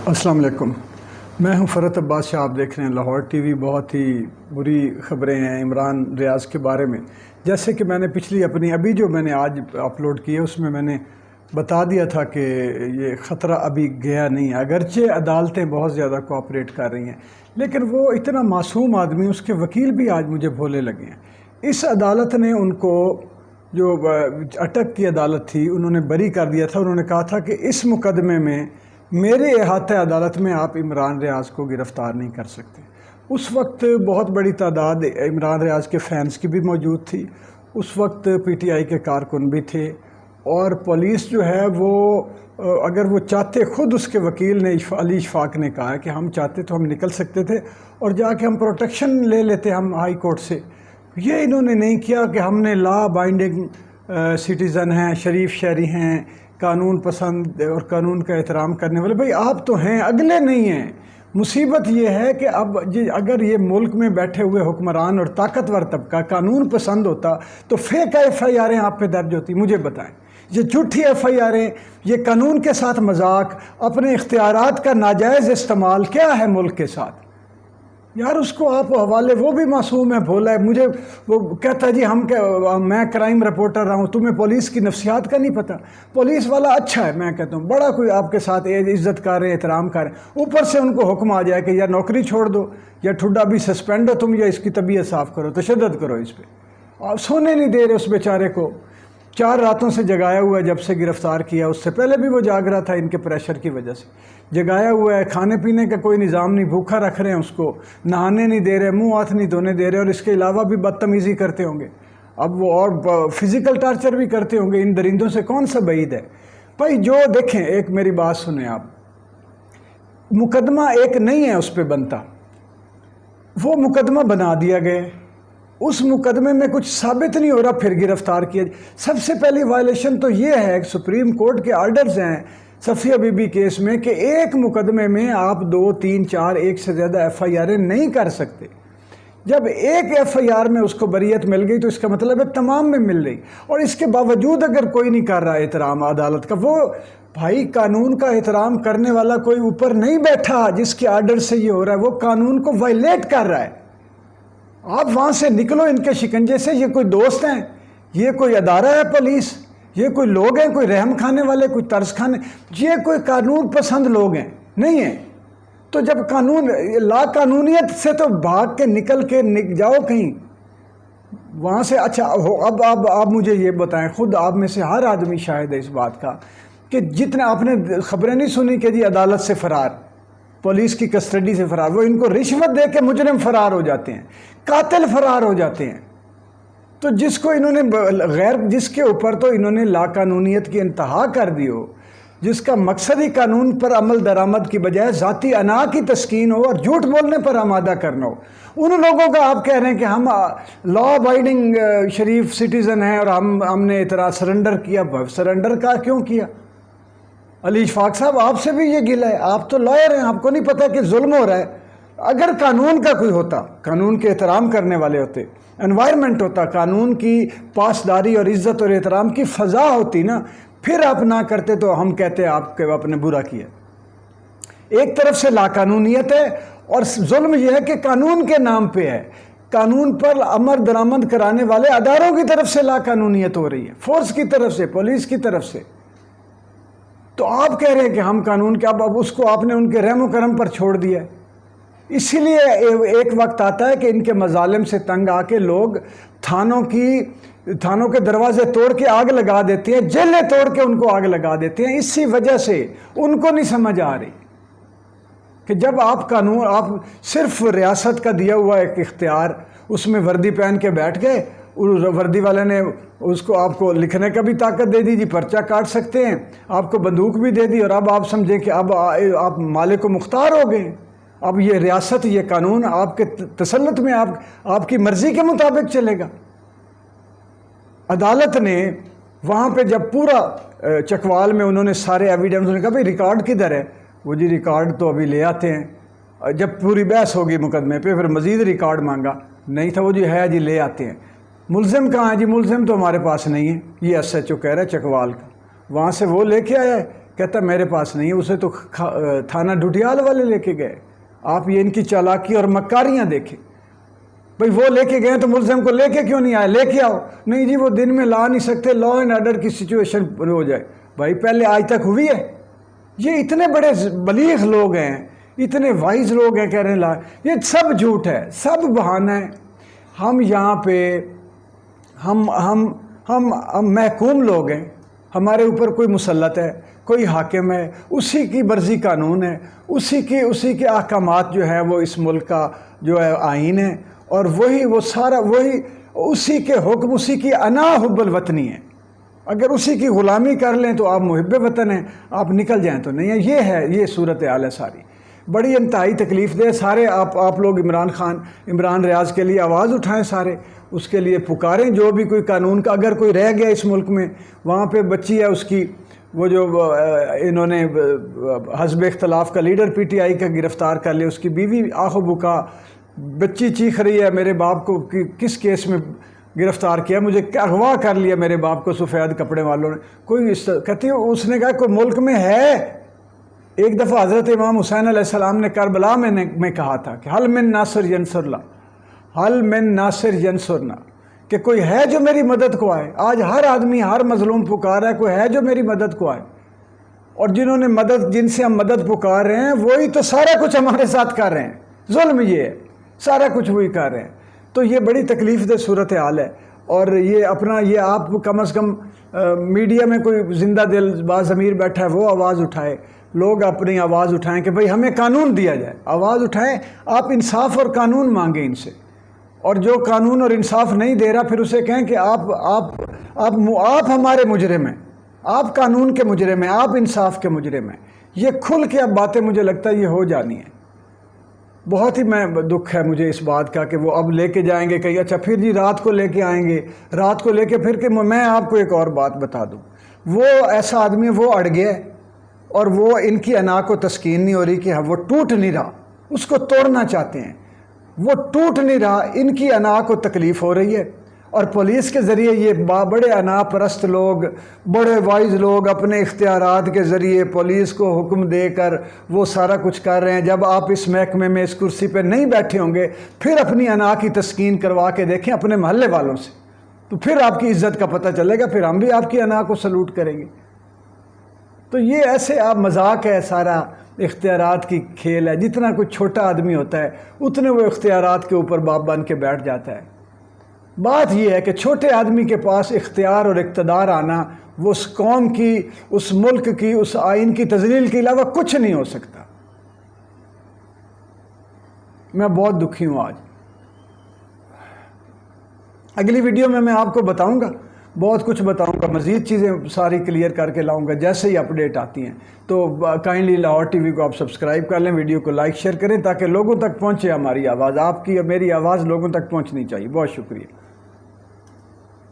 السلام علیکم، میں ہوں فرحت عباس شاہ۔ آپ دیکھ رہے ہیں لاہور ٹی وی۔ بہت ہی بری خبریں ہیں عمران ریاض کے بارے میں۔ جیسے کہ میں نے پچھلی ابھی جو میں نے آج اپلوڈ کی ہے اس میں نے بتا دیا تھا کہ یہ خطرہ ابھی گیا نہیں ہے، اگرچہ عدالتیں بہت زیادہ کوآپریٹ کر رہی ہیں، لیکن وہ اتنا معصوم آدمی، اس کے وکیل بھی آج مجھے بھولے لگے ہیں۔ اس عدالت نے ان کو، جو اٹک کی عدالت تھی، انہوں نے بری کر دیا تھا۔ انہوں نے کہا تھا کہ اس مقدمے میں میرے احاطہ عدالت میں آپ عمران ریاض کو گرفتار نہیں کر سکتے۔ اس وقت بہت بڑی تعداد عمران ریاض کے فینس کی بھی موجود تھی، اس وقت پی ٹی آئی کے کارکن بھی تھے، اور پولیس جو ہے وہ اگر وہ چاہتے، خود اس کے وکیل نے علی اشفاق نے کہا کہ ہم چاہتے تو ہم نکل سکتے تھے اور جا کے ہم پروٹیکشن لے لیتے ہم ہائی کورٹ سے۔ یہ انہوں نے نہیں کیا کہ ہم نے لا بائنڈنگ سٹیزن ہیں، شریف شہری ہیں، قانون پسند اور قانون کا احترام کرنے والے۔ بھئی آپ تو ہیں، اگلے نہیں ہیں۔ مصیبت یہ ہے کہ اب اگر یہ ملک میں بیٹھے ہوئے حکمران اور طاقتور طبقہ قانون پسند ہوتا تو فیک ایف آئی آریں آپ پہ درج ہوتی۔ مجھے بتائیں، یہ جھوٹی ایف آئی آریں، یہ قانون کے ساتھ مذاق، اپنے اختیارات کا ناجائز استعمال کیا ہے ملک کے ساتھ؟ یار اس کو آپ حوالے، وہ بھی معصوم ہے، بھولا ہے۔ مجھے وہ کہتا ہے جی میں کرائم رپورٹر رہا ہوں، تمہیں پولیس کی نفسیات کا نہیں پتہ۔ پولیس والا اچھا ہے، میں کہتا ہوں بڑا کوئی آپ کے ساتھ عزت کر رہے ہیں، احترام کر رہے ہیں، اوپر سے ان کو حکم آ جائے کہ یا نوکری چھوڑ دو، یا ٹھڈا بھی سسپینڈ ہو تم، یا اس کی طبیعت صاف کرو، تشدد کرو اس پہ۔ آپ سونے نہیں دے رہے اس بیچارے کو۔ 4 راتوں سے جگایا ہوا ہے جب سے گرفتار کیا، اس سے پہلے بھی وہ جاگ رہا تھا ان کے پریشر کی وجہ سے۔ جگایا ہوا ہے، کھانے پینے کا کوئی نظام نہیں، بھوکا رکھ رہے ہیں اس کو، نہانے نہیں دے رہے، منہ ہاتھ نہیں دھونے دے رہے، اور اس کے علاوہ بھی بدتمیزی کرتے ہوں گے اب وہ، اور فزیکل ٹارچر بھی کرتے ہوں گے۔ ان درندوں سے کون سا بعید ہے؟ بھائی جو دیکھیں، ایک میری بات سنیں آپ، مقدمہ ایک نہیں ہے اس پہ بنتا، وہ مقدمہ بنا دیا گیا، اس مقدمے میں کچھ ثابت نہیں ہو رہا، پھر گرفتار کیا۔ سب سے پہلی وائلیشن تو یہ ہے کہ سپریم کورٹ کے آرڈرز ہیں صفیہ بی بی کیس میں کہ ایک مقدمے میں آپ 2 3 4 ایک سے زیادہ ایف آئی آریں نہیں کر سکتے۔ جب ایک ایف آئی آر میں اس کو بریت مل گئی تو اس کا مطلب ہے تمام میں مل رہی، اور اس کے باوجود اگر کوئی نہیں کر رہا احترام عدالت کا، وہ بھائی قانون کا احترام کرنے والا کوئی اوپر نہیں بیٹھا جس کے آرڈر سے یہ ہو رہا ہے، وہ قانون کو وائلیٹ کر رہا ہے۔ آپ وہاں سے نکلو ان کے شکنجے سے۔ یہ کوئی دوست ہیں؟ یہ کوئی ادارہ ہے پولیس؟ یہ کوئی لوگ ہیں، کوئی رحم کھانے والے، کوئی ترس کھانے؟ یہ کوئی قانون پسند لوگ ہیں؟ نہیں ہیں۔ تو جب قانون، لا قانونیت سے تو بھاگ کے نکل کے جاؤ کہیں وہاں سے۔ اچھا اب آپ مجھے یہ بتائیں، خود آپ میں سے ہر آدمی شاہد ہے اس بات کا کہ جتنے آپ نے خبریں نہیں سنی کہ جی عدالت سے فرار، پولیس کی کسٹڈی سے فرار، وہ ان کو رشوت دے کے مجرم فرار ہو جاتے ہیں، قاتل فرار ہو جاتے ہیں۔ تو جس کو انہوں نے جس کے اوپر تو انہوں نے لا قانونیت کی انتہا کر دی ہو، جس کا مقصد ہی قانون پر عمل درآمد کی بجائے ذاتی انا کی تسکین ہو اور جھوٹ بولنے پر آمادہ کرنا ہو، ان لوگوں کا آپ کہہ رہے ہیں کہ ہم لا ابائڈنگ شریف سٹیزن ہیں اور ہم نے اعتراض سرنڈر کیا۔ سرنڈر کا کیوں کیا؟ علی اشفاق صاحب آپ سے بھی یہ گلہ ہے، آپ تو لائر ہیں، آپ کو نہیں پتہ کہ ظلم ہو رہا ہے۔ اگر قانون کا کوئی ہوتا، قانون کے احترام کرنے والے ہوتے، انوائرمنٹ ہوتا، قانون کی پاسداری اور عزت اور احترام کی فضا ہوتی نا، پھر آپ نہ کرتے تو ہم کہتے آپ نے برا کیا۔ ایک طرف سے لا قانونیت ہے، اور ظلم یہ ہے کہ قانون کے نام پہ ہے، قانون پر عمل درآمد کرانے والے اداروں کی طرف سے لا قانونیت ہو رہی ہے، فورس کی طرف سے، پولیس کی طرف سے۔ تو آپ کہہ رہے ہیں کہ ہم قانون کے، اب اس کو آپ نے ان کے رحم و کرم پر چھوڑ دیا ہے۔ اسی لیے ایک وقت آتا ہے کہ ان کے مظالم سے تنگ آ کے لوگ تھانوں کے دروازے توڑ کے آگ لگا دیتے ہیں، جیلیں توڑ کے ان کو آگ لگا دیتے ہیں۔ اسی وجہ سے ان کو نہیں سمجھ آ رہی کہ جب آپ صرف ریاست کا دیا ہوا ایک اختیار، اس میں وردی پہن کے بیٹھ گئے، وردی والے نے اس کو آپ کو لکھنے کا بھی طاقت دے دی، جی پرچہ کاٹ سکتے ہیں، آپ کو بندوق بھی دے دی، اور اب آپ سمجھیں کہ اب آپ مالک و مختار ہو گئے۔ اب یہ ریاست، یہ قانون آپ کے تسلط میں، آپ کی مرضی کے مطابق چلے گا۔ عدالت نے وہاں پہ جب پورا چکوال میں انہوں نے سارے ایویڈنس، انہوں نے کہا بھائی ریکارڈ کدھر ہے؟ وہ جی ریکارڈ تو ابھی لے آتے ہیں، جب پوری بحث ہوگی مقدمے پہ پھر مزید ریکارڈ مانگا، نہیں تھا، وہ جی ہے جی لے آتے ہیں۔ ملزم کہاں ہے؟ جی ملزم تو ہمارے پاس نہیں ہے، یہ ایس ایچ او کہہ رہا ہے چکوال کا، وہاں سے وہ لے کے آیا ہے کہتا میرے پاس نہیں ہے، اسے تو تھانہ ڈھڈیال والے لے کے گئے۔ آپ یہ ان کی چالاکی اور مکاریاں دیکھیں، بھئی وہ لے کے گئے تو ملزم کو لے کے کیوں نہیں آئے؟ لے کے آؤ۔ نہیں جی وہ دن میں لا نہیں سکتے، لا اینڈ آرڈر کی سچویشن ہو جائے۔ بھائی پہلے آج تک ہوئی ہے؟ یہ اتنے بڑے بلیغ لوگ ہیں، اتنے وائز لوگ ہیں، کہہ رہے ہیں لا، یہ سب جھوٹ ہے، سب بہانہ ہے۔ ہم یہاں پہ ہم محکوم لوگ ہیں، ہمارے اوپر کوئی مسلط ہے، کوئی حاکم ہے، اسی کی مرضی قانون ہے، اسی کے احکامات جو ہیں وہ اس ملک کا جو ہے آئین ہے، اور وہ سارا وہی اسی کے حکم، اسی کی انا حب الوطنی ہے۔ اگر اسی کی غلامی کر لیں تو آپ محب وطن ہیں، آپ نکل جائیں تو نہیں ہے۔ یہ صورتحال ہے ساری، بڑی انتہائی تکلیف دہ۔ سارے آپ لوگ عمران ریاض کے لیے آواز اٹھائیں، سارے اس کے لیے پکاریں، جو بھی کوئی قانون کا اگر کوئی رہ گیا اس ملک میں، وہاں پہ بچی ہے اس کی، وہ جو انہوں نے حزب اختلاف کا لیڈر پی ٹی آئی کا گرفتار کر لیا، اس کی بیوی آہ و بکا، بچی چیخ رہی ہے میرے باپ کو کس کیس میں گرفتار کیا، مجھے اغوا کر لیا میرے باپ کو سفید کپڑے والوں نے۔ کوئی کہتی ہے، اس نے کہا کوئی ملک میں ہے؟ ایک دفعہ حضرت امام حسین علیہ السلام نے کربلا میں کہا تھا کہ حل من ناصر ینصرنا، حل من ناصر ینصرنا، کہ کوئی ہے جو میری مدد کو آئے۔ آج ہر آدمی، ہر مظلوم پکار ہے، کوئی ہے جو میری مدد کو آئے، اور جن سے ہم مدد پکار رہے ہیں وہی تو سارا کچھ ہمارے ساتھ کر رہے ہیں۔ ظلم یہ ہے، سارا کچھ وہی کر رہے ہیں۔ تو یہ بڑی تکلیف دہ صورتحال ہے، اور یہ آپ کم از کم میڈیا میں کوئی زندہ دل باضمیر بیٹھا ہے وہ آواز اٹھائے، لوگ اپنی آواز اٹھائیں کہ بھئی ہمیں قانون دیا جائے، آواز اٹھائیں، آپ انصاف اور قانون مانگیں ان سے، اور جو قانون اور انصاف نہیں دے رہا پھر اسے کہیں کہ آپ ہمارے مجرم ہیں، آپ قانون کے مجرم ہیں، آپ انصاف کے مجرم ہیں۔ یہ کھل کے اب باتیں مجھے لگتا ہے یہ ہو جانی ہیں۔ بہت ہی دکھ ہے مجھے اس بات کا کہ وہ اب لے کے جائیں گے کہیں، اچھا پھر جی رات کو لے کے آئیں گے، رات کو لے کے پھر کہ میں آپ کو ایک اور بات بتا دوں، وہ ایسا آدمی وہ اڑ گیا ہے، اور وہ ان کی انا کو تسکین نہیں ہو رہی کہ وہ ٹوٹ نہیں رہا، اس کو توڑنا چاہتے ہیں، وہ ٹوٹ نہیں رہا، ان کی انا کو تکلیف ہو رہی ہے، اور پولیس کے ذریعے یہ بڑے انا پرست لوگ، بڑے وائز لوگ اپنے اختیارات کے ذریعے پولیس کو حکم دے کر وہ سارا کچھ کر رہے ہیں۔ جب آپ اس محکمے میں اس کرسی پہ نہیں بیٹھے ہوں گے، پھر اپنی انا کی تسکین کروا کے دیکھیں اپنے محلے والوں سے، تو پھر آپ کی عزت کا پتہ چلے گا، پھر ہم بھی آپ کی انا کو سلوٹ کریں گے۔ تو یہ ایسے آپ مذاق ہے، سارا اختیارات کی کھیل ہے۔ جتنا کوئی چھوٹا آدمی ہوتا ہے اتنے وہ اختیارات کے اوپر باپ بن کے بیٹھ جاتا ہے۔ بات یہ ہے کہ چھوٹے آدمی کے پاس اختیار اور اقتدار آنا، وہ اس قوم کی، اس ملک کی، اس آئین کی تذلیل کے علاوہ کچھ نہیں ہو سکتا۔ میں بہت دکھی ہوں آج۔ اگلی ویڈیو میں آپ کو بتاؤں گا، بہت کچھ بتاؤں گا، مزید چیزیں ساری کلیئر کر کے لاؤں گا جیسے ہی اپڈیٹ آتی ہیں۔ تو کائنڈلی لاہور ٹی وی کو آپ سبسکرائب کر لیں، ویڈیو کو لائک شیئر کریں تاکہ لوگوں تک پہنچے ہماری آواز، آپ کی اور میری آواز لوگوں تک پہنچنی چاہیے۔ بہت شکریہ۔